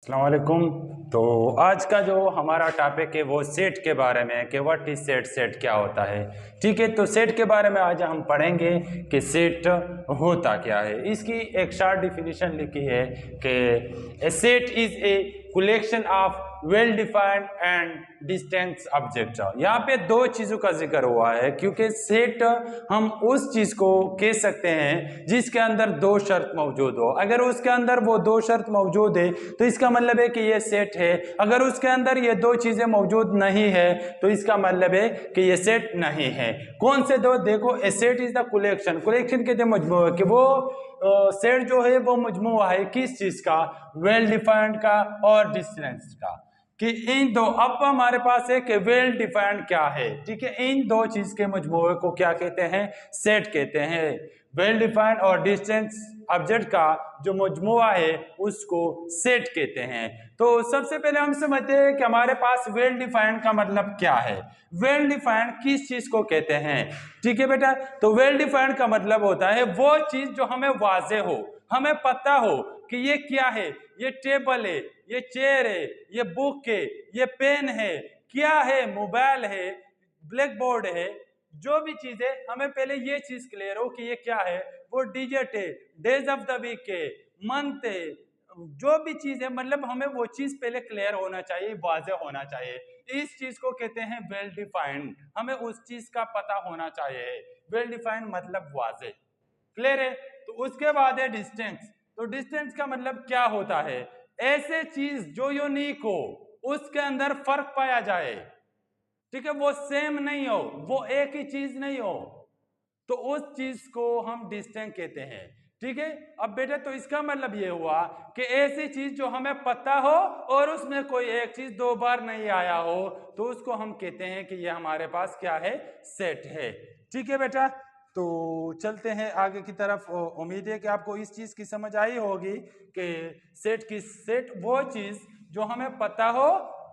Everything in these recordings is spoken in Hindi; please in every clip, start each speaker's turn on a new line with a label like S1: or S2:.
S1: अस्सलाम वालेकुम। तो आज का जो हमारा टॉपिक है वो सेट के बारे में है कि व्हाट इज सेट, सेट क्या होता है। ठीक है, तो सेट के बारे में आज हम पढ़ेंगे कि सेट होता क्या है। इसकी एक शॉर्ट डिफिनीशन लिखी है कि a set is a collection of well defined and distance object. यहाँ पे दो चीजों का जिक्र हुआ है क्योंकि सेट हम उस चीज को कह सकते हैं जिसके अंदर दो शर्त मौजूद हो। अगर उसके अंदर वो दो शर्त मौजूद है तो इसका मतलब है कि ये सेट है। अगर उसके अंदर ये दो चीजें मौजूद नहीं है तो इसका मतलब है कि ये सेट नहीं है। कौन से दो? देखो, a set is the collection. Collection कहते हैं मजमू कि वो सेट जो है वो मजमुआ है किस चीज का? वेल डिफाइंड का और डिस्टेंस का। कि इन दो, अब हमारे पास है कि वेल डिफाइंड क्या है। ठीक है, इन दो चीज के मजमूए को क्या कहते हैं? सेट कहते हैं। वेल डिफाइंड और डिस्टेंस ऑब्जेक्ट का जो मजमुआ है उसको सेट कहते हैं। तो सबसे पहले हम समझते हैं कि हमारे पास वेल डिफाइंड का मतलब क्या है। वेल डिफाइंड किस चीज को कहते हैं? ठीक है बेटा, तो वेल डिफाइंड का मतलब होता है वो चीज जो हमें वाजे हो, हमें पता हो कि ये क्या है। ये टेबल है, ये चेयर है, ये बुक है, ये पेन है, क्या है? मोबाइल है, ब्लैक बोर्ड है। जो भी चीज है हमें पहले ये चीज क्लियर हो कि ये क्या है। वो डिजिट है, डेज ऑफ द वीक है, मंथ है, जो भी चीज है मतलब हमें वो चीज पहले क्लियर होना चाहिए, वाज़ेह होना चाहिए। इस चीज को कहते हैं वेल डिफाइंड। हमें उस चीज का पता होना चाहिए। वेल डिफाइंड मतलब वाज़ेह, क्लियर है। तो उसके बाद है डिस्टेंस। तो डिस्टेंस का मतलब क्या होता है? ऐसे चीज जो यूनिक हो, उसके अंदर फर्क पाया जाए। ठीक है, वो सेम नहीं हो, वो एक ही चीज नहीं हो, तो उस चीज को हम डिस्टेंस कहते हैं। ठीक है, अब बेटे तो इसका मतलब ये हुआ कि ऐसी चीज जो हमें पता हो और उसमें कोई एक चीज दो बार नहीं आया हो तो उसको हम कहते हैं कि ये हमारे पास क्या है? सेट है। ठीक है बेटा, तो चलते हैं आगे की तरफ। उम्मीद है कि आपको इस चीज की समझ आई होगी कि सेट वो चीज जो हमें पता हो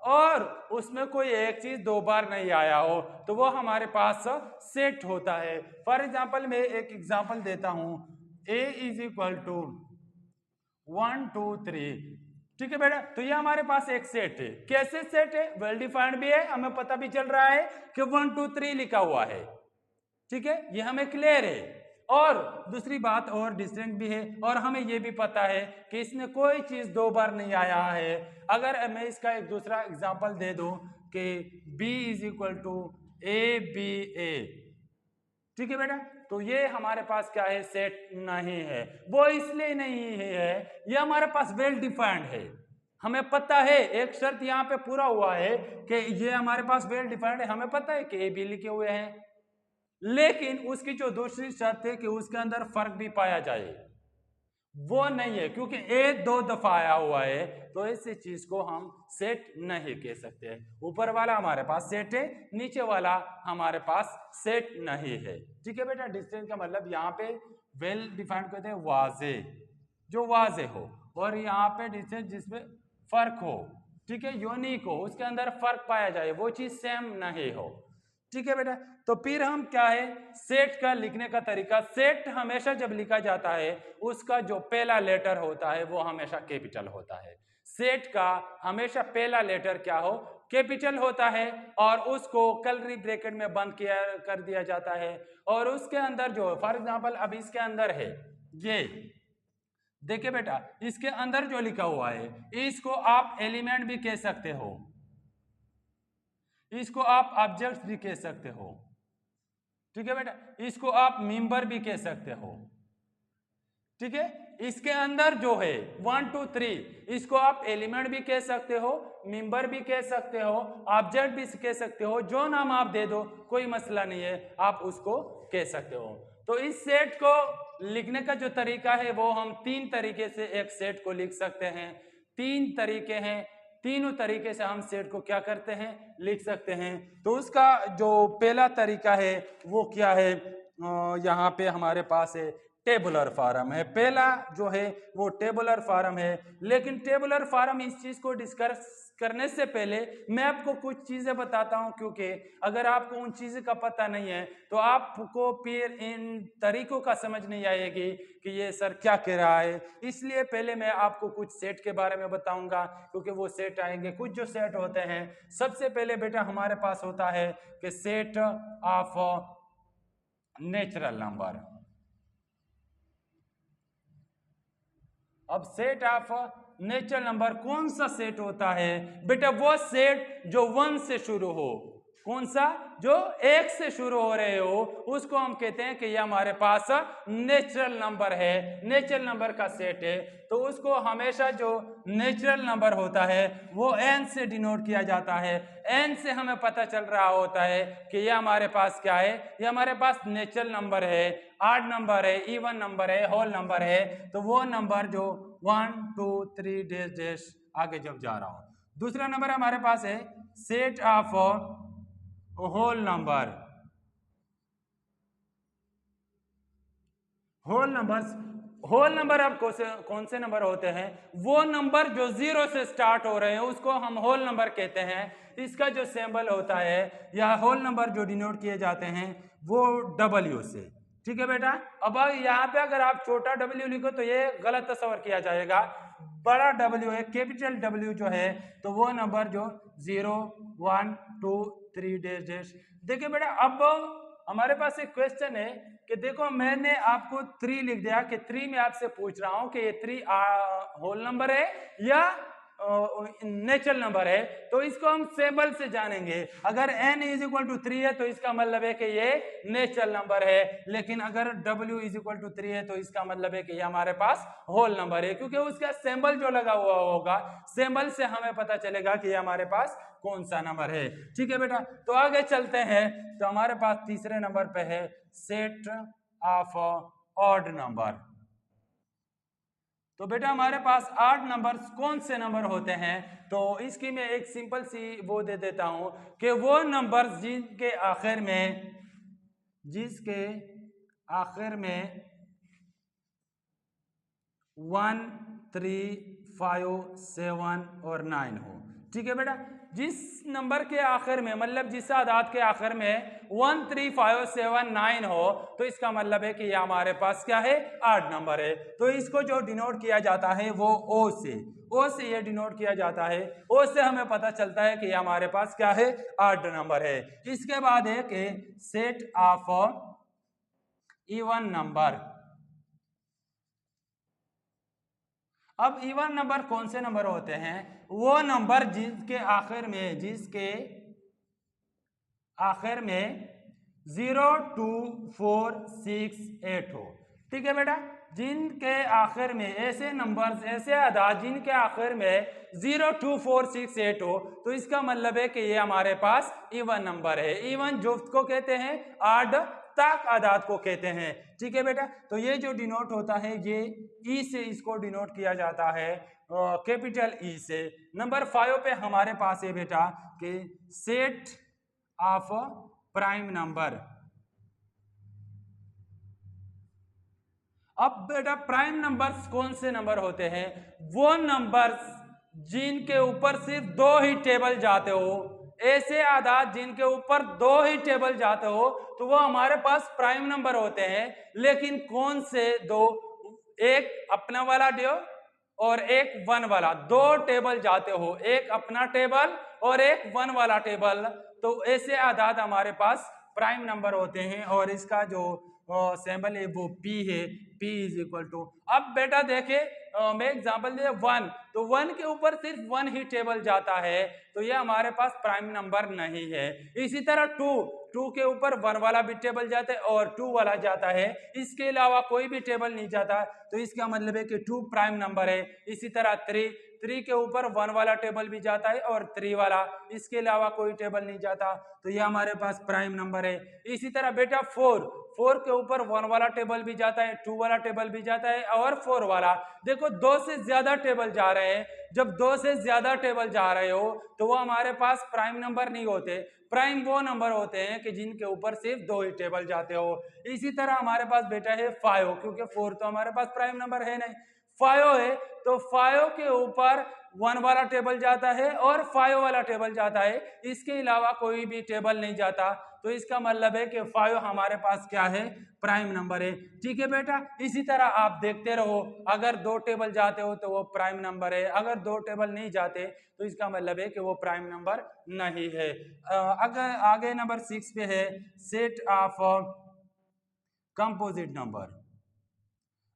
S1: और उसमें कोई एक चीज दो बार नहीं आया हो तो वो हमारे पास सेट होता है। फॉर एग्जाम्पल मैं एक एग्जाम्पल देता हूं, a इज इक्वल टू 1 2 3। ठीक है बेटा, तो ये हमारे पास एक सेट है। कैसे सेट है? वेल डिफाइंड भी है, हमें पता भी चल रहा है कि 1 2 3 लिखा हुआ है। ठीक है, ये हमें क्लियर है। और दूसरी बात और डिस्टेंस भी है और हमें ये भी पता है कि इसमें कोई चीज दो बार नहीं आया है। अगर मैं इसका एक दूसरा एग्जांपल दे दूं कि b is equal to A B A. ठीक है बेटा, तो ये हमारे पास क्या है? सेट नहीं है। वो इसलिए नहीं है, ये हमारे पास वेल डिफाइंड है। हमें पता है, एक शर्त यहाँ पे पूरा हुआ है कि ये हमारे पास वेल डिफाइंड है। हमें पता है कि ए बी लिखे हुए हैं, लेकिन उसकी जो दूसरी शर्त है कि उसके अंदर फर्क भी पाया जाए, वो नहीं है। क्योंकि ए दो दफा आया हुआ है तो ऐसी चीज को हम सेट नहीं कह सकते। ऊपर वाला हमारे पास सेट है, नीचे वाला हमारे पास सेट नहीं है। ठीक है बेटा, डिस्टेंस का मतलब यहाँ पे वेल डिफाइंड कहते हैं वाजे, जो वाजे हो, और यहाँ पे डिस्टेंस जिसमें फर्क हो। ठीक है, यूनिक हो, उसके अंदर फर्क पाया जाए, वो चीज सेम नहीं हो। ठीक है बेटा, तो फिर हम क्या है? सेट का लिखने का तरीका। सेट हमेशा जब लिखा जाता है उसका जो पहला लेटर होता है वो हमेशा कैपिटल होता है। सेट का हमेशा पहला लेटर क्या हो? कैपिटल होता है, और उसको कर्ली ब्रैकेट में बंद किया कर दिया जाता है। और उसके अंदर जो, फॉर एग्जांपल अब इसके अंदर है ये, देखिए बेटा, इसके अंदर जो लिखा हुआ है इसको आप एलिमेंट भी कह सकते हो, इसको आप ऑब्जेक्ट भी कह सकते हो। ठीक है बेटा, इसको आप मेंबर भी कह सकते हो। ठीक है, इसके अंदर जो है 1 2 3, इसको आप एलिमेंट भी कह सकते हो, मेंबर भी कह सकते हो, ऑब्जेक्ट भी कह सकते हो। जो नाम आप दे दो कोई मसला नहीं है, आप उसको कह सकते हो। तो इस सेट को लिखने का जो तरीका है वो हम तीन तरीके से एक सेट को लिख सकते हैं। तीन तरीके हैं, तीनों तरीके से हम सेट को क्या करते हैं? लिख सकते हैं। तो उसका जो पहला तरीका है वो क्या है? यहाँ पे हमारे पास है टेबुलर फॉर्म है। पहला जो है वो टेबुलर फॉर्म है। लेकिन टेबुलर फॉर्म, इस चीज को डिस्कस करने से पहले मैं आपको कुछ चीजें बताता हूं, क्योंकि अगर आपको उन चीजों का पता नहीं है तो आपको फिर इन तरीकों का समझ नहीं आएगी कि ये सर क्या कह रहा है। इसलिए पहले मैं आपको कुछ सेट के बारे में बताऊंगा, क्योंकि वो सेट आएंगे। कुछ जो सेट होते हैं, सबसे पहले बेटा हमारे पास होता है कि सेट ऑफ नेचुरल नंबर। अब सेट ऑफ नेचुरल नंबर कौन सा सेट होता है बेटा? वो सेट जो 1 से शुरू हो। कौन सा? जो 1 से शुरू हो रहे हो, उसको हम कहते हैं कि ये हमारे पास नेचुरल नंबर है, नेचुरल नंबर का सेट है। तो उसको हमेशा जो नेचुरल नंबर होता है वो n से डिनोट किया जाता है। n से हमें पता चल रहा होता है कि ये हमारे पास क्या है, ये हमारे पास नेचुरल नंबर है, ऑड नंबर है, इवन नंबर है, होल नंबर है। तो वो नंबर जो 1 2 3 डैश डैश आगे जब जा रहा हो। दूसरा नंबर हमारे पास है set of whole number. Whole number अब कौन से नंबर होते हैं? वो नंबर जो 0 से स्टार्ट हो रहे हैं उसको हम होल नंबर कहते हैं। इसका जो सिंबल होता है या होल नंबर जो डिनोट किए जाते हैं वो W से। ठीक है बेटा। अब यहाँ पे अगर आप छोटा W लिखो तो ये गलत तस्वर किया जाएगा। बड़ा W है, कैपिटल W जो है, तो वो नंबर जो 0 1 2 3 डैश डैश। देखिए बेटा, अब हमारे पास एक क्वेश्चन है कि देखो मैंने आपको 3 लिख दिया कि 3 में आपसे पूछ रहा हूं कि ये 3 होल नंबर है या नेचुरल नंबर है। तो इसको हम सिंबल से जानेंगे। अगर n इज इक्वल टू 3 है तो इसका मतलब है कि ये नेचुरल नंबर है, लेकिन अगर w इज इक्वल टू 3 है तो इसका मतलब है कि ये हमारे पास होल नंबर है, क्योंकि उसका सिंबल जो लगा हुआ होगा, सिंबल से हमें पता चलेगा कि ये हमारे पास कौन सा नंबर है। ठीक है बेटा, तो आगे चलते हैं। तो हमारे पास तीसरे नंबर पे है सेट ऑफ ऑड नंबर। तो बेटा हमारे पास 8 नंबर्स कौन से नंबर होते हैं? तो इसकी मैं एक सिंपल सी वो दे देता हूं कि वो नंबर्स जिसके आखिर में 1 3 5 7 और 9 हो। ठीक है बेटा, जिस नंबर के आखिर में, मतलब जिस आदाद के आखिर में 1 3 5 7 9 हो, तो इसका मतलब है कि ये हमारे पास क्या है? 8 नंबर है। तो इसको जो डिनोट किया जाता है वो O से ये डिनोट किया जाता है। O से हमें पता चलता है कि ये हमारे पास क्या है? 8 नंबर है। इसके बाद है कि सेट ऑफ इवन नंबर। अब इवन नंबर कौन से नंबर होते हैं? वो नंबर जिसके आखिर में 0 2 4 6 8 हो। ठीक है बेटा, जिनके आखिर में ऐसे नंबर्स, ऐसे आदाद जिनके आखिर में 0 2 4 6 8 हो, तो इसका मतलब है कि ये हमारे पास इवन नंबर है। इवन जो को कहते हैं, आड ताक आदाद को कहते हैं। ठीक है बेटा, तो ये जो डिनोट होता है ये ई से इसको डिनोट किया जाता है, कैपिटल ई से। नंबर 5 पे हमारे पास है बेटा कि सेट ऑफ प्राइम नंबर। अब बेटा प्राइम नंबर्स कौन से नंबर होते हैं? वो नंबर्स जिनके ऊपर सिर्फ 2 ही टेबल जाते हो, ऐसे आदाद जिनके ऊपर 2 ही टेबल जाते हो, तो वो हमारे पास प्राइम नंबर होते हैं। लेकिन कौन से 2? एक अपना वाला डे और एक 1 वाला, 2 टेबल जाते हो, एक अपना टेबल और एक 1 वाला टेबल। तो ऐसे आदाद हमारे पास प्राइम नंबर होते हैं, और इसका जो सिंबल है वो P है। P इज इक्वल टू, अब बेटा देखे मैं एग्जांपल दे 1, तो 1 के ऊपर सिर्फ 1 ही टेबल जाता है, तो ये हमारे पास प्राइम नंबर नहीं है। इसी तरह 2 के ऊपर 1 वाला भी टेबल जाता है और 2 वाला जाता है, इसके अलावा कोई भी टेबल नहीं जाता, तो इसका मतलब है कि 2 प्राइम नंबर है। इसी तरह 3 3 के ऊपर 1 वाला टेबल भी जाता है और 3 वाला, इसके अलावा कोई टेबल नहीं जाता, तो ये हमारे पास प्राइम नंबर है। इसी तरह बेटा 4 के ऊपर 1 वाला टेबल भी जाता है, 2 वाला टेबल भी जाता है और 4 वाला। देखो 2 से ज्यादा टेबल जा रहे हैं, जब 2 से ज्यादा टेबल जा रहे हो तो वो हमारे पास प्राइम नंबर नहीं होते। प्राइम वो नंबर होते हैं कि जिनके ऊपर सिर्फ 2 ही टेबल जाते हो। इसी तरह हमारे पास बेटा है 5, क्योंकि 4 तो हमारे पास प्राइम नंबर है नहीं, 5 है, तो 5 के ऊपर 1 वाला टेबल जाता है और 5 वाला टेबल जाता है, इसके अलावा कोई भी टेबल नहीं जाता, तो इसका मतलब है कि 5 हमारे पास क्या है, प्राइम नंबर है। ठीक है बेटा, इसी तरह आप देखते रहो, अगर 2 टेबल जाते हो तो वो प्राइम नंबर है, अगर 2 टेबल नहीं जाते तो इसका मतलब है कि वो प्राइम नंबर नहीं है। अगर आगे नंबर 6 पे है सेट ऑफ कंपोजिट नंबर।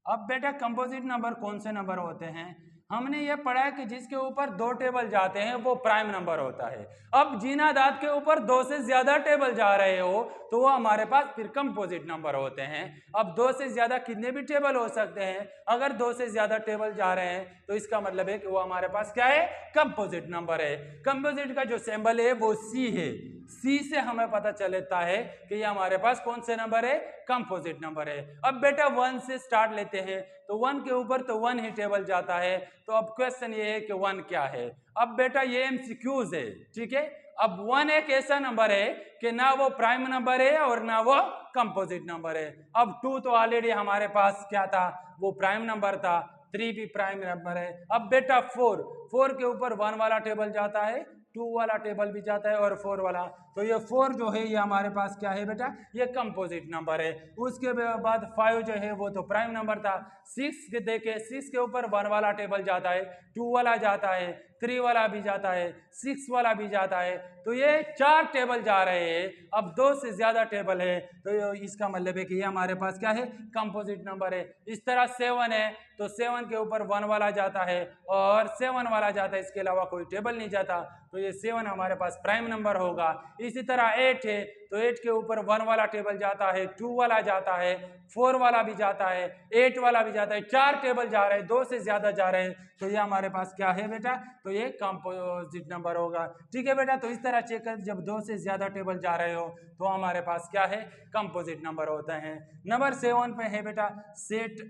S1: अब बेटा कंपोजिट नंबर कौन से नंबर होते हैं, हमने ये पढ़ा है कि जिसके ऊपर 2 टेबल जाते हैं वो प्राइम नंबर होता है। अब जिन आदाद के ऊपर 2 से ज्यादा टेबल जा रहे हो तो वो हमारे पास फिर कंपोजिट नंबर होते हैं। अब 2 से ज्यादा कितने भी टेबल हो सकते हैं, अगर 2 से ज्यादा टेबल जा रहे हैं तो इसका मतलब है कि वो हमारे पास क्या है, कंपोजिट नंबर है। कंपोजिट का जो सिंबल है वो सी है, सी से हमें पता चलता है कि ये हमारे पास कौन से नंबर है, कंपोजिट नंबर है। अब बेटा 1 से स्टार्ट लेते हैं, तो 1 के ऊपर तो 1 ही टेबल जाता है, तो अब क्वेश्चन ये है कि 1 क्या है। अब बेटा ये एमसीक्यूज है, ठीक है। अब 1 एक ऐसा नंबर है कि ना वो प्राइम नंबर है और ना वो कंपोजिट नंबर है। अब 2 तो ऑलरेडी हमारे पास क्या था, वो प्राइम नंबर था, 3 भी प्राइम नंबर है। अब बेटा 4 के ऊपर 1 वाला टेबल जाता है, 2 वाला टेबल भी जाता है और 4 वाला, तो ये 4 जो है ये हमारे पास क्या है बेटा, ये कंपोजिट नंबर है। उसके बाद 5 जो है वो तो प्राइम नंबर था। 6 के देखे, 6 के ऊपर 1 वाला टेबल जाता है, 2 वाला जाता है, 3 वाला भी जाता है, 6 वाला भी जाता है, तो ये 4 टेबल जा रहे हैं। अब 2 से ज्यादा टेबल है तो इसका मतलब है कि ये हमारे पास क्या है, कंपोजिट नंबर है। इस तरह 7 है, तो 7 के ऊपर 1 वाला जाता है और 7 वाला जाता है, इसके अलावा कोई टेबल नहीं जाता, तो ये 7 हमारे पास प्राइम नंबर होगा। इसी तरह 8 है, तो 8 के ऊपर 1 वाला टेबल जाता है, 2 वाला जाता है, 4 वाला भी जाता है, 8 वाला भी जाता है, 4 टेबल जा रहे हैं, 2 से ज्यादा जा रहे हैं, तो ये हमारे पास क्या है बेटा, तो ये कंपोजिट नंबर होगा। ठीक है बेटा, तो इस तरह चेक कर, जब 2 से ज्यादा टेबल जा रहे हो तो हमारे पास क्या है, कंपोजिट नंबर होते हैं। नंबर 7 पे है बेटा सेट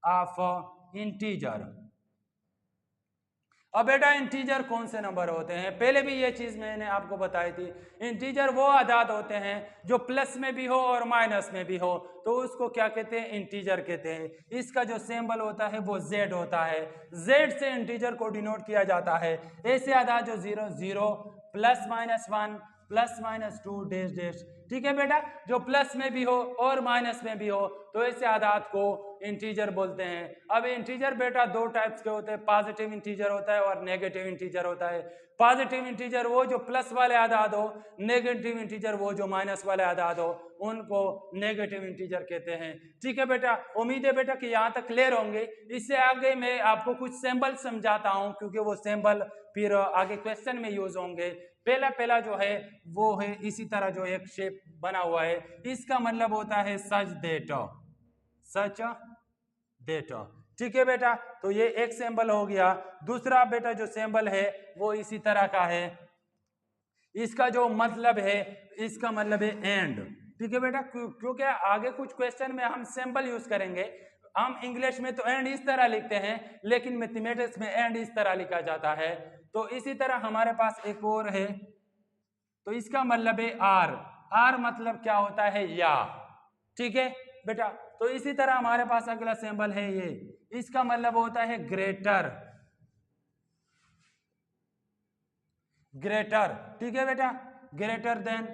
S1: ऑफ इंटीजर। अब बेटा इंटीजर कौन से नंबर होते हैं, पहले भी ये चीज मैंने आपको बताई थी। इंटीजर वो आदाद होते हैं जो प्लस में भी हो और माइनस में भी हो, तो उसको क्या कहते हैं, इंटीजर कहते हैं। इसका जो सिंबल होता है वो जेड होता है, जेड से इंटीजर को डिनोट किया जाता है। ऐसे आदाद जो 0 0 plus minus 1 plus minus 2 dash dash, ठीक है बेटा, जो प्लस में भी हो और माइनस में भी हो, तो ऐसे आदाद को इंटीजर बोलते हैं। अब इंटीजर बेटा 2 टाइप्स के होते हैं, पॉजिटिव इंटीजर होता है और नेगेटिव इंटीजर होता है। पॉजिटिव इंटीजर वो जो प्लस वाले आदाद हो, नेगेटिव इंटीजर वो जो माइनस वाले आदाद हो, उनको नेगेटिव इंटीजर कहते हैं। ठीक है बेटा, उम्मीद है बेटा कि यहाँ तक क्लियर होंगे। इससे आगे मैं आपको कुछ सिंबल समझाता हूँ, क्योंकि वो सिंबल फिर आगे क्वेश्चन में यूज होंगे। पहला जो है वो है इसी तरह जो एक शेप बना हुआ है, इसका मतलब होता है सच दैट। ठीक है बेटा, तो ये एक सिंबल हो गया। दूसरा बेटा जो सिंबल है वो इसी तरह का है, इसका जो मतलब है, इसका मतलब है एंड। ठीक है बेटा, क्योंकि आगे कुछ क्वेश्चन में हम सिंबल यूज करेंगे। हम इंग्लिश में तो एंड इस तरह लिखते हैं, लेकिन मैथमेटिक्स में एंड इस तरह लिखा जाता है। तो इसी तरह हमारे पास एक और है, तो इसका मतलब है आर मतलब क्या होता है, या। ठीक है बेटा, तो इसी तरह हमारे पास अगला सिंबल है ये, इसका मतलब होता है ग्रेटर। ठीक है बेटा, ग्रेटर देन।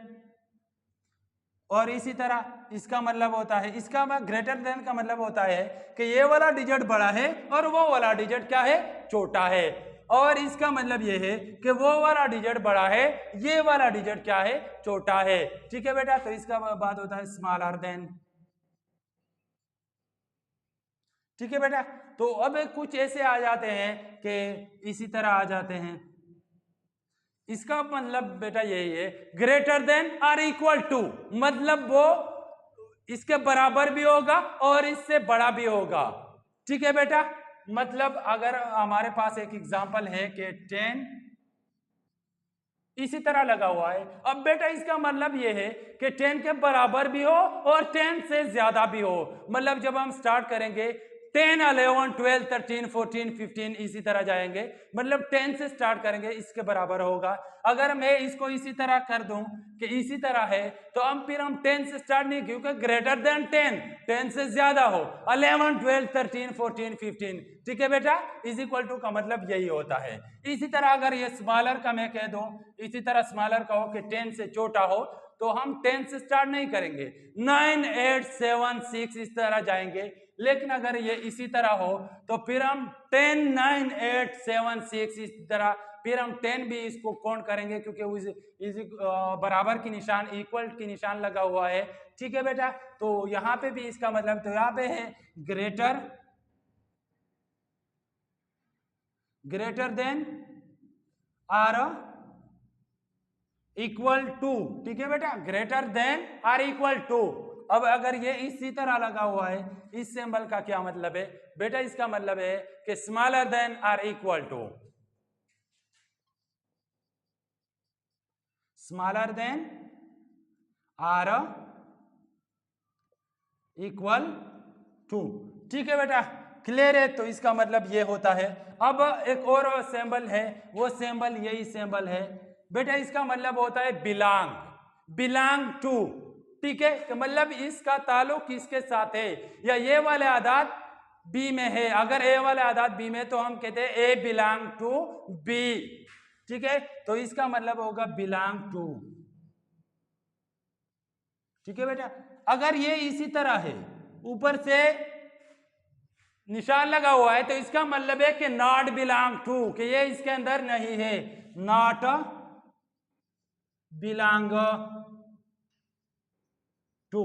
S1: और इसी तरह इसका मतलब होता है, इसका ग्रेटर देन का मतलब होता है कि ये वाला डिजिट बड़ा है और वो वाला डिजिट क्या है, छोटा है। और इसका मतलब ये है कि वो वाला डिजिट बड़ा है, ये वाला डिजिट क्या है, छोटा है। ठीक है बेटा, तो इसका बाद होता है स्मॉलर देन। ठीक है बेटा, तो अब कुछ ऐसे आ जाते हैं कि इसी तरह आ जाते हैं। इसका मतलब बेटा यही है, greater than or equal to, मतलब वो इसके बराबर भी होगा और इससे बड़ा भी होगा। ठीक है बेटा, मतलब अगर हमारे पास एक एग्जांपल है कि 10 इसी तरह लगा हुआ है। अब बेटा इसका मतलब ये है कि 10 के बराबर भी हो और 10 से ज्यादा भी हो। मतलब जब हम स्टार्ट करेंगे 10, 11, 12, 13, 14, 15 इसी तरह जाएंगे। मतलब 10 से स्टार्ट करेंगे, इसके बराबर होगा। अगर मैं इसको इसी तरह कर दूं कि इसी तरह है, तो फिर हम 10 से स्टार्ट नहीं, क्योंकि ग्रेटर देन 10 से ज्यादा हो, 11, 12, 13, 14, 15। ठीक है बेटा, इज इक्वल टू का मतलब यही होता है। इसी तरह अगर ये स्मॉलर का मैं कह दूं, इसी तरह स्मॉलर का हो कि 10 से छोटा हो, तो हम 10 से स्टार्ट नहीं करेंगे, 9, 8, 7, 6 इस तरह जाएंगे। लेकिन अगर ये इसी तरह हो तो फिर हम 10, 9, 8, 7, 6 इस तरह, फिर हम 10 भी इसको काउंट करेंगे, क्योंकि बराबर की निशान, इक्वल की निशान लगा हुआ है। ठीक है बेटा, तो यहाँ पे भी इसका मतलब, तो यहाँ पे है greater than or equal to. ठीक है बेटा, greater than or equal to. अब अगर ये इसी तरह लगा हुआ है, इस सिंबल का क्या मतलब है बेटा? इसका मतलब है कि smaller than or equal to, smaller than or equal to. ठीक है बेटा, क्लियर है? तो इसका मतलब ये होता है। अब एक और सिंबल है, वो सिंबल यही सिंबल है बेटा, इसका मतलब होता है बिलोंग, बिलोंग टू। ठीक है, तो मतलब इसका ताल्लुक किसके साथ है, या ये वाले आदात बी में है। अगर ए वाले आदात बी में, तो हम कहते हैं ए बिलोंग टू बी। ठीक है, तो इसका मतलब होगा बिलोंग टू। ठीक है बेटा, अगर ये इसी तरह है, ऊपर से निशान लगा हुआ है, तो इसका मतलब है कि नॉट बिलोंग टू, कि ये इसके अंदर नहीं है, नॉट बिलोंग टू।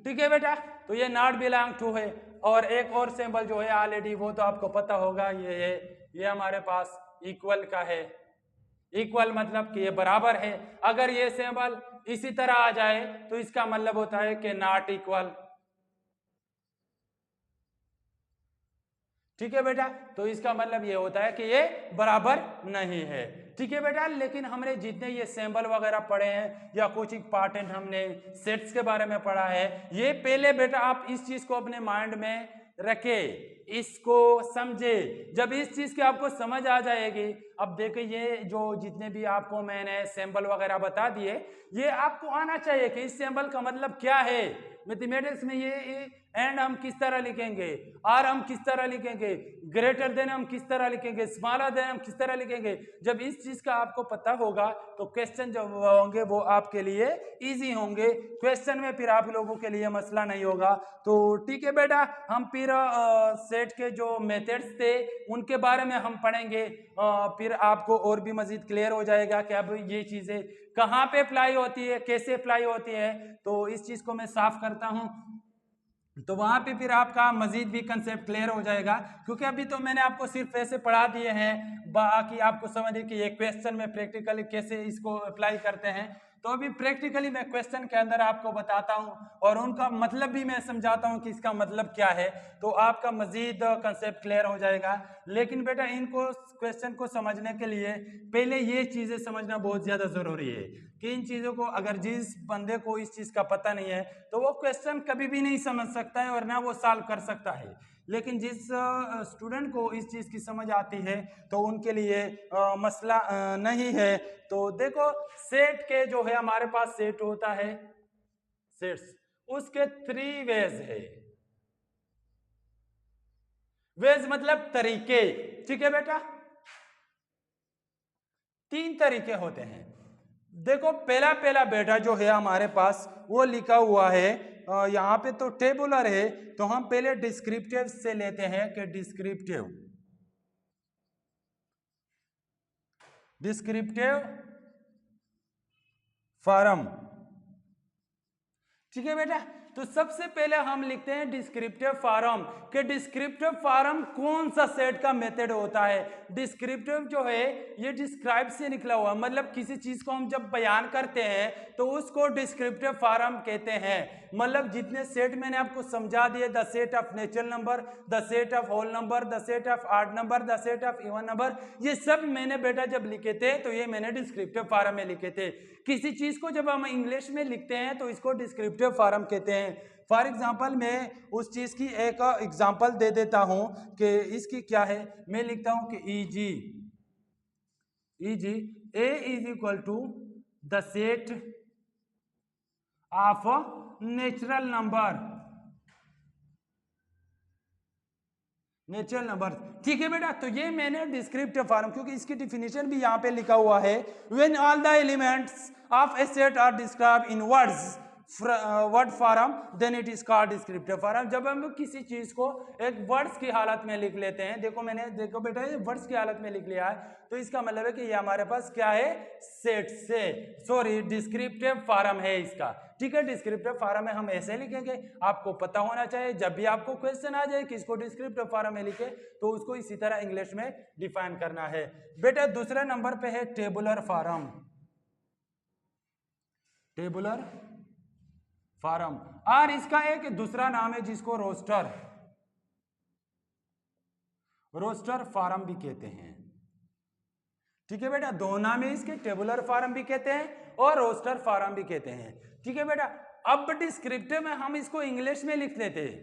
S1: ठीक है बेटा, तो ये नॉट बिलोंग टू है। और एक और सिंबल जो है ऑलरेडी, वो तो आपको पता होगा, ये है, ये हमारे पास इक्वल का है। इक्वल मतलब कि ये बराबर है। अगर ये सिंबल इसी तरह आ जाए, तो इसका मतलब होता है कि नॉट इक्वल। ठीक है बेटा, तो इसका मतलब ये होता है कि ये बराबर नहीं है। ठीक है बेटा, लेकिन हमने जितने ये सिंबल वगैरह पढ़े हैं, या कुछ इंपॉर्टेंट हमने सेट्स के बारे में पढ़ा है, ये पहले बेटा आप इस चीज को अपने माइंड में रखे, इसको समझे। जब इस चीज की आपको समझ आ जाएगी, अब देखिए ये जो जितने भी आपको मैंने सिंबल वगैरह बता दिए, ये आपको आना चाहिए कि इस सिंबल का मतलब क्या है। मैथमेटिक्स में ये एंड हम किस तरह लिखेंगे, आर हम किस तरह लिखेंगे, ग्रेटर देन हम किस तरह लिखेंगे, स्मॉलर देन हम किस तरह लिखेंगे। जब इस चीज का आपको पता होगा, तो क्वेश्चन जो होंगे वो आपके लिए इजी होंगे। क्वेश्चन में फिर आप लोगों के लिए मसला नहीं होगा। तो ठीक है बेटा, हम फिर सेट के जो मेथड्स थे उनके बारे में हम पढ़ेंगे। फिर आपको और भी मजीद क्लियर हो जाएगा कि अब ये चीजें कहाँ पे अप्लाई होती है, कैसे अप्लाई होती है। तो इस चीज को मैं साफ करता हूँ, तो वहां पे फिर आपका मजीद भी कंसेप्ट क्लियर हो जाएगा। क्योंकि अभी तो मैंने आपको सिर्फ ऐसे पढ़ा दिए हैं, बाकी आपको समझिए कि ये क्वेश्चन में प्रैक्टिकली कैसे इसको अप्लाई करते हैं। तो अभी प्रैक्टिकली मैं क्वेश्चन के अंदर आपको बताता हूं, और उनका मतलब भी मैं समझाता हूं कि इसका मतलब क्या है। तो आपका मजीद कंसेप्ट क्लियर हो जाएगा। लेकिन बेटा इनको क्वेश्चन को समझने के लिए पहले ये चीजें समझना बहुत ज्यादा जरूरी है, कि इन चीजों को, अगर जिस बंदे को इस चीज का पता नहीं है, तो वो क्वेश्चन कभी भी नहीं समझ सकता है और ना वो सॉल्व कर सकता है। लेकिन जिस स्टूडेंट को इस चीज की समझ आती है, तो उनके लिए मसला नहीं है। तो देखो, सेट के जो है हमारे पास सेट होता है, सेट्स उसके 3 वेज है। वेज मतलब तरीके। ठीक है बेटा, 3 तरीके होते हैं। देखो, पहला पहला बेटा जो है हमारे पास, वो लिखा हुआ है यहाँ पे, तो टेबुलर है, तो हम पहले डिस्क्रिप्टिव से लेते हैं कि डिस्क्रिप्टिव फॉर्म। ठीक है बेटा,
S2: तो सबसे पहले हम लिखते हैं डिस्क्रिप्टिव फॉर्म कि डिस्क्रिप्टिव फॉर्म कौन सा सेट का मेथड होता है। डिस्क्रिप्टिव जो है ये डिस्क्राइब से निकला हुआ, मतलब किसी चीज को हम जब बयान करते हैं तो उसको डिस्क्रिप्टिव फॉर्म कहते हैं। मतलब जितने सेट मैंने आपको समझा दिए, the set of natural number, the set of whole number, the set of odd number, the set of even number, ये सब मैंने बेटा जब लिखे थे तो ये मैंने डिस्क्रिप्टिव फॉर्म में लिखे थे। किसी चीज को जब हम इंग्लिश में लिखते हैं तो इसको डिस्क्रिप्टिव फॉर्म कहते हैं। फॉर एग्जाम्पल मैं उस चीज की एक एग्जाम्पल दे देता हूं कि इसकी क्या है। मैं लिखता हूं कि eg A is equal to the set of natural number, ठीक है बेटा। तो ये मैंने डिस्क्रिप्टिव फॉर्म, क्योंकि इसकी डिफिनीशन भी यहां पे लिखा हुआ है, when all the elements of a set are described in words word form then it is called descriptive form. जब हम किसी चीज को एक वर्ड्स की हालत में लिख लेते हैं, देखो बेटा ये वर्ड्स की हालत में लिख लिया है, तो इसका मतलब है कि ये हमारे पास क्या है, सेट से, सॉरी डिस्क्रिप्टिव फॉर्म है इसका, ठीक है। डिस्क्रिप्टिव फॉर्म में हम ऐसे लिखेंगे, आपको पता होना चाहिए जब भी आपको क्वेश्चन आ जाए कि इसको डिस्क्रिप्टिव फॉर्म में लिखे तो उसको इसी तरह इंग्लिश में डिफाइन करना है। बेटा दूसरे नंबर पे है टेबुलर फॉर्म, टेबुलर फॉर्म, और इसका एक दूसरा नाम है जिसको रोस्टर फॉर्म भी कहते हैं, ठीक है बेटा। दो नाम है इसके, टेबुलर फॉर्म भी कहते हैं और रोस्टर फॉर्म भी कहते हैं, ठीक है बेटा। अब डिस्क्रिप्टिव में हम इसको इंग्लिश में लिख लेते हैं।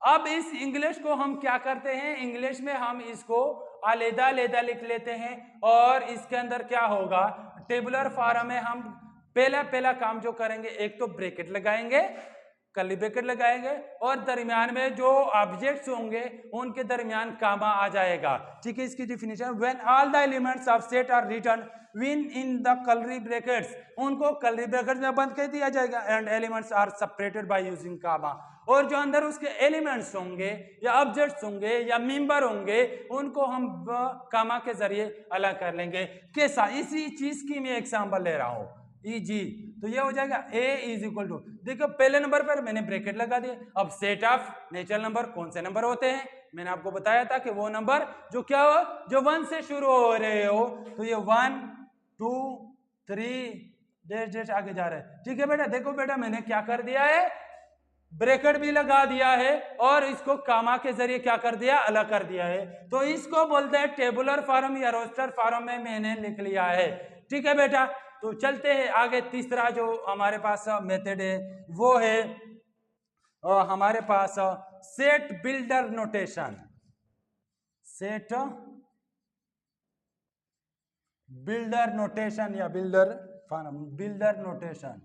S2: अब इस इंग्लिश को हम क्या करते हैं, इंग्लिश में हम इसको अलग अलग लिख लेते हैं, और इसके अंदर क्या होगा, टेबुलर फॉर्म में हम पहला काम जो करेंगे, एक तो ब्रैकेट लगाएंगे, कर्ली ब्रैकेट लगाएंगे, और दरमियान में जो ऑब्जेक्ट्स होंगे उनके दरमियान कामा आ जाएगा, ठीक है। इसकी definition, when all the elements of set are written within the curly brackets, उनको कर्ली ब्रैकेट में बंद कर दिया जाएगा, and elements are separated by using comma, और जो अंदर उसके एलिमेंट्स होंगे या ऑब्जेक्ट्स होंगे या मेंबर होंगे उनको हम कामा के जरिए अलग कर लेंगे। कैसा, इसी चीज की मैं एग्जांपल ले रहा हूं, जी। तो ये हो जाएगा a इज इक्वल टू, देखो पहले नंबर पर मैंने ब्रैकेट लगा दिया। अब सेट ऑफ नेचुरल नंबर कौन से नंबर होते हैं, मैंने आपको बताया था कि वो नंबर जो क्या हो, जो 1 से शुरू हो रहे हो, तो ये 1 2 3 डेश आगे जा रहे हैं, ठीक है बेटा। देखो बेटा मैंने क्या कर दिया है, ब्रैकेट भी लगा दिया है और इसको कामा के जरिए क्या कर दिया, अलग कर दिया है। तो इसको बोलते हैं टेबुलर फॉर्म या रोस्टर फॉर्म में मैंने लिख लिया है, ठीक है बेटा। तो चलते हैं आगे, तीसरा जो हमारे पास मेथड है वो है हमारे पास set builder notation, set builder notation या बिल्डर नोटेशन,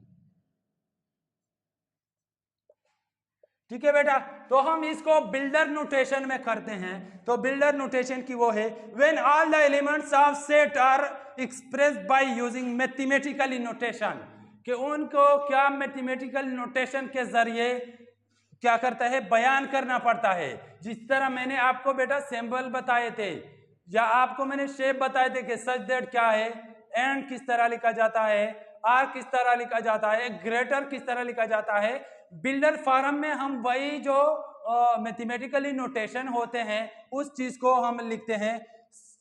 S2: ठीक है बेटा। तो हम इसको बिल्डर नोटेशन में करते हैं। तो बिल्डर नोटेशन की वो है, when all the elements of set are expressed by using mathematical notation, कि उनको क्या मैथमेटिकल नोटेशन के जरिए क्या करता है, बयान करना पड़ता है। जिस तरह मैंने आपको बेटा सिंबल बताए थे या आपको मैंने शेप बताए थे कि सच दैट क्या है, एंड किस तरह लिखा जाता है, आर किस तरह लिखा जाता है, ग्रेटर किस तरह लिखा जाता है। बिल्डर फॉर्म में हम वही जो मैथमेटिकली नोटेशन होते हैं उस चीज को हम लिखते हैं,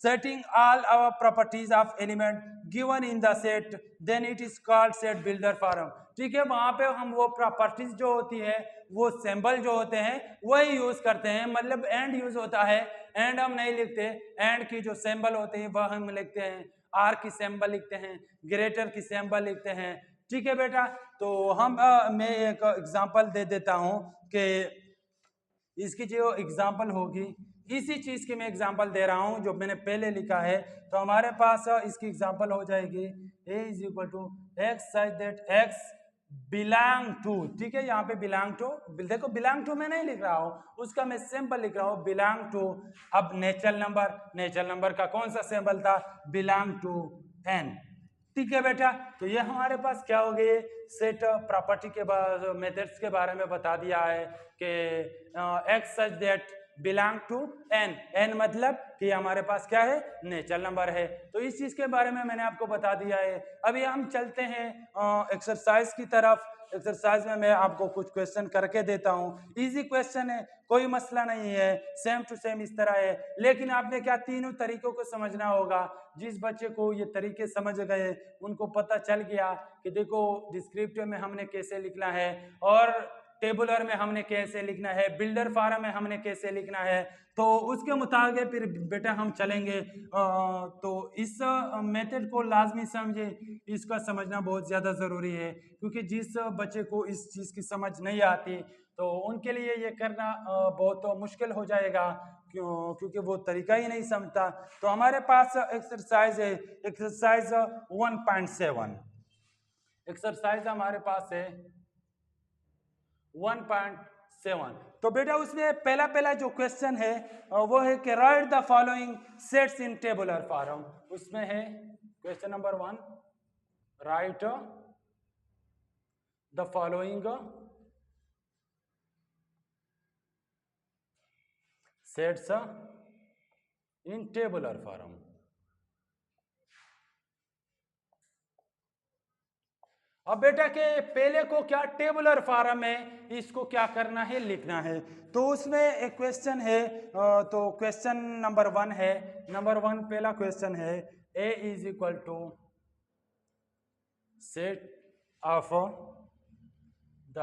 S2: setting all our properties of element given in the set then it is called set builder form, ठीक है। वहां पे हम वो प्रॉपर्टीज जो होती है, वो सिंबल जो होते हैं वही यूज करते हैं, मतलब एंड यूज होता है, एंड हम नहीं लिखते, एंड की जो सिंबल होते हैं वह हम लिखते हैं, आर की सिंबल लिखते हैं, ग्रेटर की सिंबल लिखते हैं, ठीक है बेटा। तो हम मैं एक एग्जांपल दे देता हूं कि इसकी जो एग्जांपल होगी, इसी चीज की मैं एग्जांपल दे रहा हूं जो मैंने पहले लिखा है। तो हमारे पास इसकी एग्जांपल हो जाएगी a is equal to x such that x belong to, ठीक है। यहाँ पे बिलोंग टू, देखो बिलोंग टू मैं नहीं लिख रहा हूँ, उसका मैं सिंबल लिख रहा हूँ, बिलोंग टू। अब नेचुरल नंबर का कौन सा सिंबल था, बिलोंग टू n, ठीक है बेटा। तो ये हमारे पास क्या हो गई, सेट प्रॉपर्टी के मेथड्स के बारे में बता दिया है कि x such that belong to n। n मतलब कि हमारे पास क्या है, नेचुरल नंबर है। तो इस चीज के बारे में मैंने आपको बता दिया है। अभी हम चलते हैं एक्सरसाइज की तरफ। एक्सरसाइज में मैं आपको कुछ क्वेश्चन करके देता हूँ। इजी क्वेश्चन है, कोई मसला नहीं है, सेम टू सेम इस तरह है। लेकिन आपने क्या तीनों तरीकों को समझना होगा। जिस बच्चे को ये तरीके समझ गए उनको पता चल गया कि देखो डिस्क्रिप्टिव में हमने कैसे लिखना है और टेबुलर में हमने कैसे लिखना है, बिल्डर फॉर्म में हमने कैसे लिखना है, तो उसके मुताबिक फिर बेटा हम चलेंगे। तो इस मेथड को लाजमी समझे, इसका समझना बहुत ज़्यादा ज़रूरी है, क्योंकि जिस बच्चे को इस चीज़ की समझ नहीं आती तो उनके लिए ये करना बहुत मुश्किल हो जाएगा, क्योंकि वो तरीका ही नहीं समझता। तो हमारे पास एक्सरसाइज है, एक्सरसाइज 1.7। एक्सरसाइज हमारे पास है 1.7। तो बेटा उसमें पहला जो क्वेश्चन है वो है कि right the following sets in tabular form. उसमें है question number 1, right the following sets in tabular form. अब बेटा के पहले को क्या टेबुलर फॉर्म में इसको क्या करना है, लिखना है। तो उसमें एक क्वेश्चन है, तो क्वेश्चन नंबर 1 है। नंबर 1 पहला क्वेश्चन है, a is equal to set of the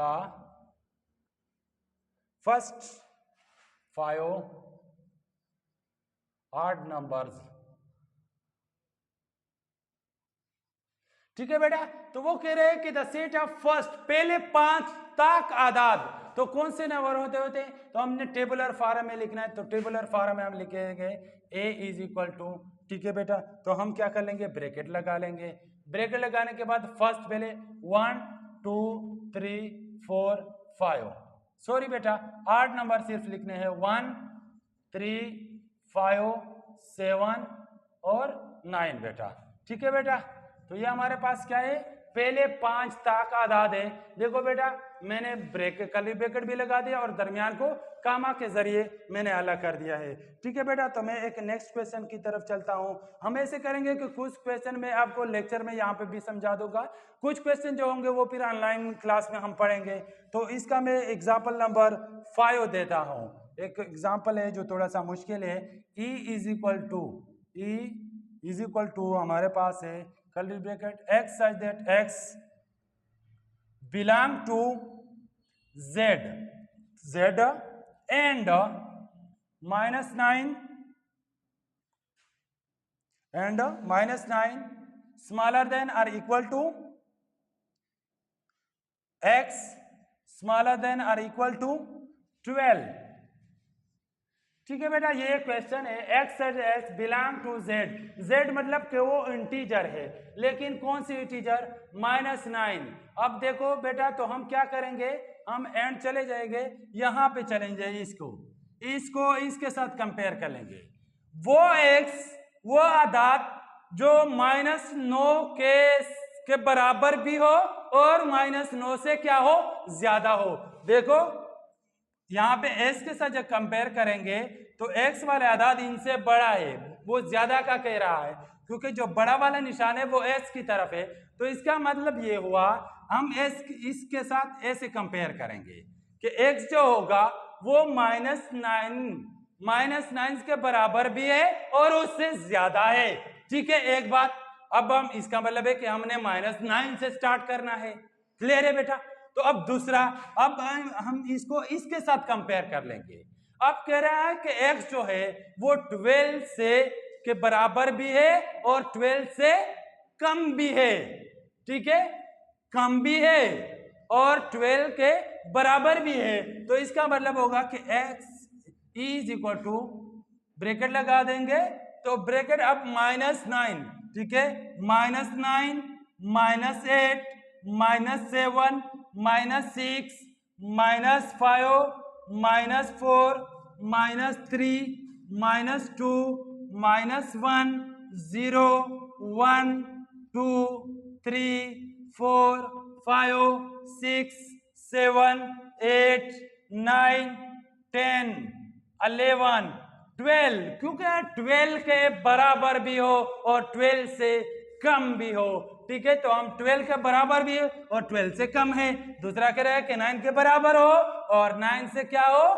S2: first 5 odd numbers. ठीक है बेटा, तो वो कह रहे हैं कि द सेट ऑफ फर्स्ट, पहले 5 तक आदाद, तो कौन से नंबर होते हैं, तो हमने टेबुलर फॉर्म में लिखना है। तो टेबुलर फॉर्म में हम लिखेंगे a इज इक्वल टू, ठीक है बेटा, तो हम क्या कर लेंगे, ब्रैकेट लगा लेंगे। ब्रैकेट लगाने के बाद फर्स्ट पहले 1 2 3 4 5, सॉरी बेटा 8 नंबर सिर्फ लिखने हैं, 1 3 5 7 और 9 बेटा। ठीक है बेटा, तो ये हमारे पास क्या है, पहले 5 तक आदाद है। देखो बेटा मैंने ब्रैकेट कर्ली ब्रैकेट भी लगा दिया और दरमियान को कामा के जरिए मैंने अलग कर दिया है। ठीक है बेटा, तो मैं एक नेक्स्ट क्वेश्चन की तरफ चलता हूं। हम ऐसे करेंगे कि कुछ क्वेश्चन मैं आपको लेक्चर में यहाँ पे भी समझा दूंगा, कुछ क्वेश्चन जो होंगे वो फिर ऑनलाइन क्लास में हम पढ़ेंगे। तो इसका मैं एग्जाम्पल नंबर 5 देता हूँ। एक एग्जाम्पल है जो थोड़ा सा मुश्किल है। e इज इक्वल टू हमारे पास है curly bracket x such that x belong to z and -9 smaller than or equal to x smaller than or equal to 12। ठीक है बेटा, ये क्वेश्चन है, x is belong to z। z मतलब कि वो इंटीजर है, लेकिन कौन सी इंटीजर, -9। अब देखो बेटा, तो हम क्या करेंगे, हम एंड चले जाएंगे, यहाँ पे चलेंगे, इसको इसके साथ कंपेयर कर लेंगे। वो x, वो आदाद जो -9 के बराबर भी हो और -9 से क्या हो, ज्यादा हो। देखो यहाँ पे s के साथ जब कंपेयर करेंगे तो x वाले आदाद इनसे बड़ा है, वो ज्यादा का कह रहा है, क्योंकि जो बड़ा वाला निशान है वो s की तरफ है। तो इसका मतलब ये हुआ, हम s इसके साथ ऐसे कंपेयर करेंगे कि x जो होगा वो -9 के बराबर भी है और उससे ज्यादा है। ठीक है, एक बात। अब हम इसका मतलब है कि हमने -9 से स्टार्ट करना है। क्लियर है बेटा? तो अब दूसरा, अब हम इसको इसके साथ कंपेयर कर लेंगे। अब कह रहा है कि x जो है वो 12 से के बराबर भी है और 12 से कम भी है। ठीक है, कम भी है और 12 के बराबर भी है। तो इसका मतलब होगा कि x is equal to, bracket लगा देंगे, तो ब्रैकेट अब -9, ठीक है, -9 -8 -7 -6 -5 -4 -3 -2 -1 0 1 2 3 4 5 6 7 8 9 10 11, 12, क्योंकि 12 के बराबर भी हो और 12 से कम भी हो। ठीक है, तो हम 12 के बराबर भी है और 12 से कम है। दूसरा कह रहा है कि 9 के बराबर हो और 9 से क्या हो,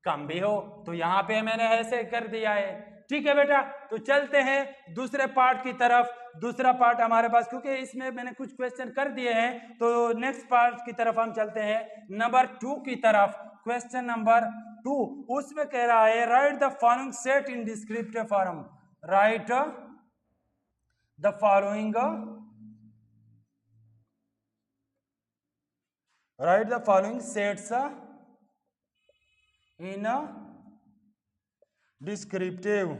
S2: कम भी हो। तो यहां पे मैंने ऐसे कर दिया है। ठीक है बेटा, तो चलते हैं दूसरे पार्ट की तरफ। दूसरा पार्ट हमारे पास, क्योंकि इसमें मैंने कुछ क्वेश्चन कर दिए हैं, तो नेक्स्ट पार्ट की तरफ हम चलते हैं, नंबर 2 की तरफ। क्वेश्चन नंबर 2, उसमें कह रहा है right the following set in descriptive form. Right the following, right the following sets in descriptive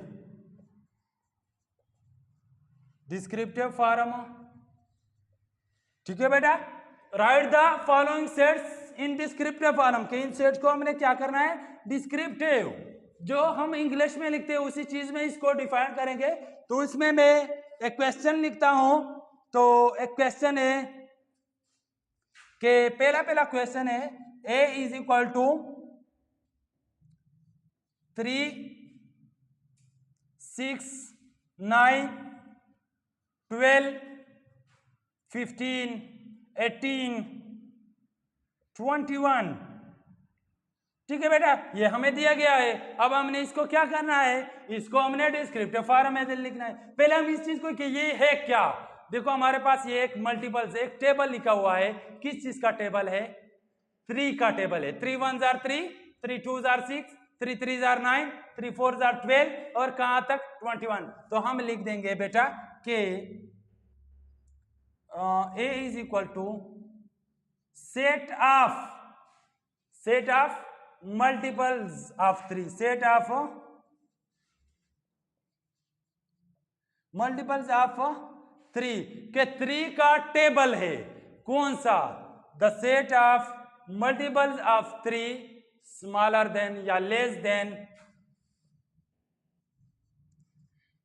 S2: form. ठीक है बेटा, right the following sets in descriptive form के इन सेट्स को हमने क्या करना है, डिस्क्रिप्टिव, जो हम इंग्लिश में लिखते हैं उसी चीज में इसको डिफाइन करेंगे। तो इसमें मैं एक क्वेश्चन लिखता हूं। तो एक क्वेश्चन है कि पहला क्वेश्चन है a इज इक्वल टू 3, 6, 9, 12, 15, 18, 21। ठीक है बेटा, ये हमें दिया गया है। अब हमने इसको क्या करना है, इसको हमने डिस्क्रिप्टिव फॉर्म में लिखना है। पहले हम इस चीज को कि ये है क्या, देखो हमारे पास ये एक मल्टीपल्स, एक टेबल लिखा हुआ है। किस चीज का टेबल है, 3 का टेबल है। 3 1 जार 3, 3 2 जार 6, 3 3 जार 9, 3 4 जार 12 और कहां तक 21। तो हम लिख देंगे बेटा कि a is equal to set of multiples of 3, set of multiples of 3 के 3 का टेबल है। कौन सा, the set of multiples of 3 smaller than या लेस देन,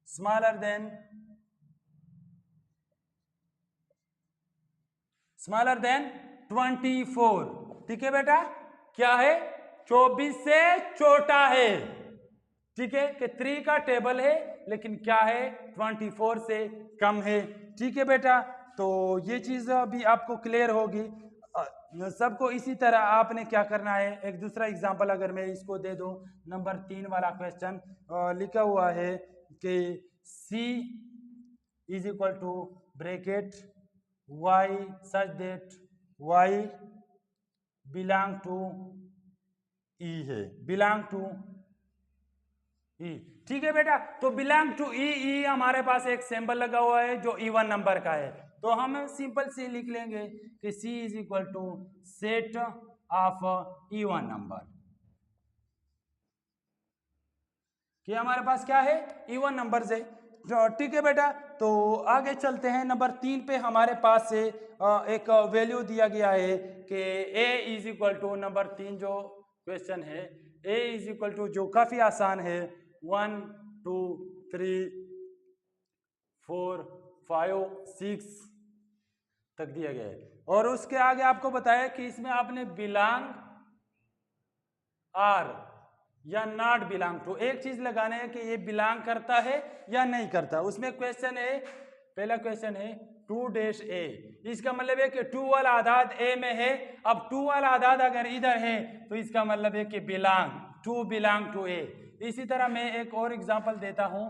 S2: स्मॉलर देन 24। ठीक है बेटा, क्या है, 24 से छोटा है। ठीक है, कि 3 का टेबल है लेकिन क्या है, 24 से कम है। ठीक है बेटा, तो ये चीज अभी आपको क्लियर होगी सबको। इसी तरह आपने क्या करना है, एक दूसरा एग्जांपल अगर मैं इसको दे दूं, नंबर 3 वाला क्वेश्चन लिखा हुआ है कि C is equal to bracket y such that y belong to E है, belong to E। ठीक है बेटा, तो belong to E हमारे पास एक सिंबल लगा हुआ है जो इवन नंबर का है। तो हम सिंपल से लिख लेंगे कि C is equal to set of even number, कि हमारे पास क्या है, इवन नंबर है। ठीक है बेटा, तो आगे चलते हैं। नंबर 3 पे हमारे पास से एक वैल्यू दिया गया है कि a is equal to, number 3 जो क्वेश्चन है, a इज इक्वल टू, जो काफी आसान है, 1 2 3 4 5 6 तक दिया गया है। और उसके आगे आपको बताया कि इसमें आपने बिलोंग आर या नॉट बिलोंग टू एक चीज लगाने है कि ये बिलोंग करता है या नहीं करता। उसमें क्वेश्चन है, पहला क्वेश्चन है 2-a, इसका मतलब है कि 2 वाला आदाद a में है। अब 2 वाला आदाद अगर इधर है तो इसका मतलब है कि बिलोंग टू a। इसी तरह मैं एक और एग्जांपल देता हूं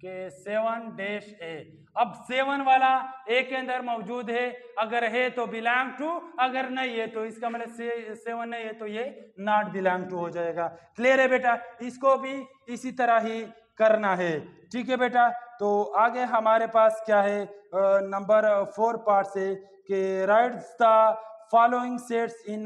S2: कि 7-a। अब 7 वाला a के अंदर मौजूद है, अगर है तो बिलोंग टू, अगर नहीं है तो इसका मतलब 7 नहीं है तो ये नॉट बिलोंग टू हो जाएगा। क्लियर है बेटा, इसको भी इसी तरह ही करना है। ठीक है बेटा, तो आगे हमारे पास क्या है, नंबर 4 पार्ट से कि right the following sets in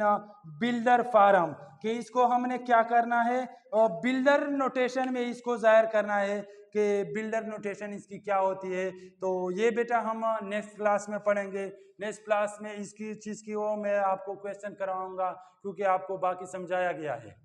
S2: builder form, कि इसको हमने क्या करना है, बिल्डर नोटेशन में इसको जाहिर करना है कि बिल्डर नोटेशन इसकी क्या होती है। तो ये बेटा हम नेक्स्ट क्लास में पढ़ेंगे। नेक्स्ट क्लास में इसकी चीज़ की वो मैं आपको क्वेश्चन कराऊंगा, क्योंकि आपको बाकी समझाया गया है।